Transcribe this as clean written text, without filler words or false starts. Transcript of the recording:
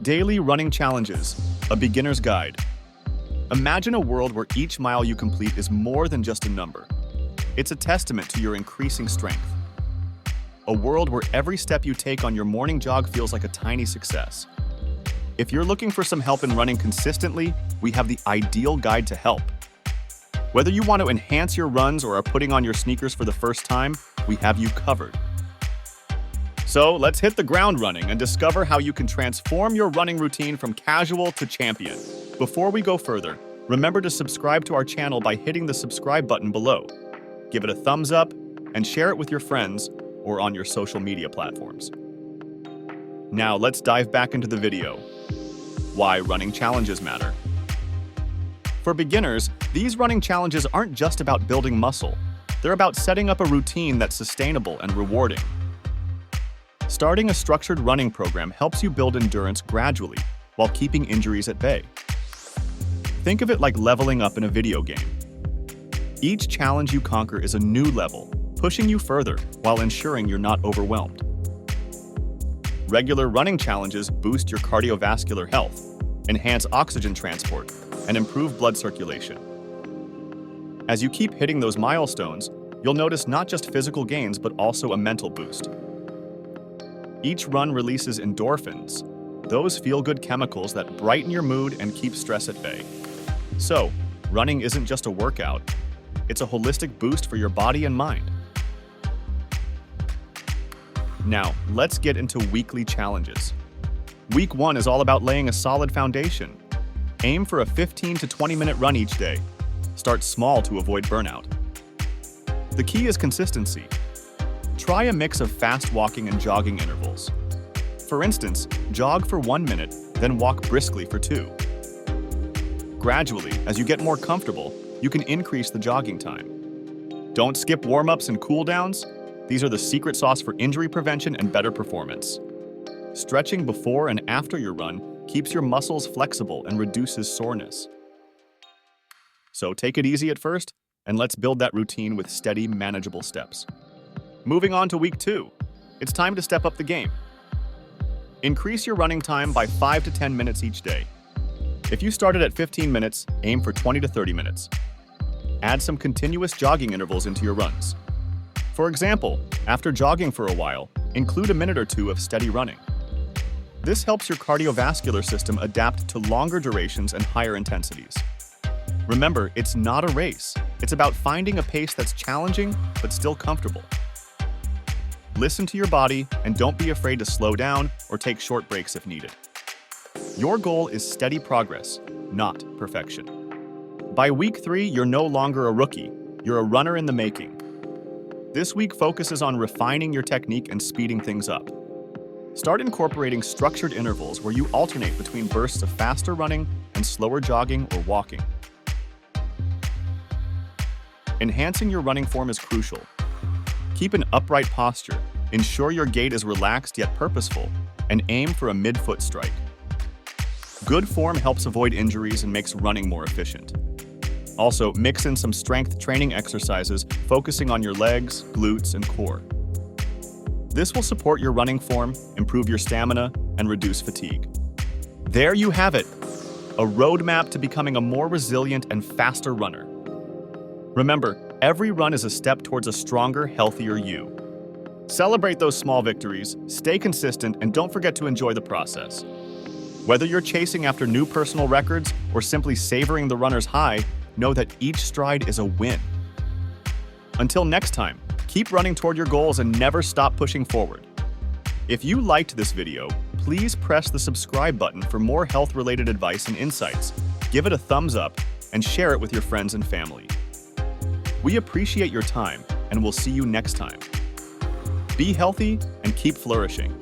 Daily running challenges, a beginner's guide. Imagine a world where each mile you complete is more than just a number. It's a testament to your increasing strength. A world where every step you take on your morning jog feels like a tiny success. If you're looking for some help in running consistently, we have the ideal guide to help. Whether you want to enhance your runs or are putting on your sneakers for the first time, we have you covered. So let's hit the ground running and discover how you can transform your running routine from casual to champion. Before we go further, remember to subscribe to our channel by hitting the subscribe button below. Give it a thumbs up and share it with your friends or on your social media platforms. Now let's dive back into the video. Why running challenges matter. For beginners, these running challenges aren't just about building muscle. They're about setting up a routine that's sustainable and rewarding. Starting a structured running program helps you build endurance gradually while keeping injuries at bay. Think of it like leveling up in a video game. Each challenge you conquer is a new level, pushing you further while ensuring you're not overwhelmed. Regular running challenges boost your cardiovascular health, enhance oxygen transport, and improve blood circulation. As you keep hitting those milestones, you'll notice not just physical gains but also a mental boost. Each run releases endorphins, those feel-good chemicals that brighten your mood and keep stress at bay. So, running isn't just a workout, it's a holistic boost for your body and mind. Now, let's get into weekly challenges. Week 1 is all about laying a solid foundation. Aim for a 15 to 20-minute run each day. Start small to avoid burnout. The key is consistency. Try a mix of fast walking and jogging intervals. For instance, jog for 1 minute, then walk briskly for 2. Gradually, as you get more comfortable, you can increase the jogging time. Don't skip warm-ups and cool-downs. These are the secret sauce for injury prevention and better performance. Stretching before and after your run keeps your muscles flexible and reduces soreness. So take it easy at first, and let's build that routine with steady, manageable steps. Moving on to week 2, it's time to step up the game. Increase your running time by 5 to 10 minutes each day. If you started at 15 minutes, aim for 20 to 30 minutes. Add some continuous jogging intervals into your runs. For example, after jogging for a while, include a minute or 2 of steady running. This helps your cardiovascular system adapt to longer durations and higher intensities. Remember, it's not a race. It's about finding a pace that's challenging but still comfortable. Listen to your body and don't be afraid to slow down or take short breaks if needed. Your goal is steady progress, not perfection. By week 3, you're no longer a rookie. You're a runner in the making. This week focuses on refining your technique and speeding things up. Start incorporating structured intervals where you alternate between bursts of faster running and slower jogging or walking. Enhancing your running form is crucial. Keep an upright posture, ensure your gait is relaxed yet purposeful, and aim for a mid-foot strike. Good form helps avoid injuries and makes running more efficient. Also, mix in some strength training exercises focusing on your legs, glutes, and core. This will support your running form, improve your stamina, and reduce fatigue. There you have it, a roadmap to becoming a more resilient and faster runner. Remember, every run is a step towards a stronger, healthier you. Celebrate those small victories, stay consistent, and don't forget to enjoy the process. Whether you're chasing after new personal records or simply savoring the runner's high, know that each stride is a win. Until next time, keep running toward your goals and never stop pushing forward. If you liked this video, please press the subscribe button for more health-related advice and insights. Give it a thumbs up and share it with your friends and family. We appreciate your time, and we'll see you next time. Be healthy and keep flourishing.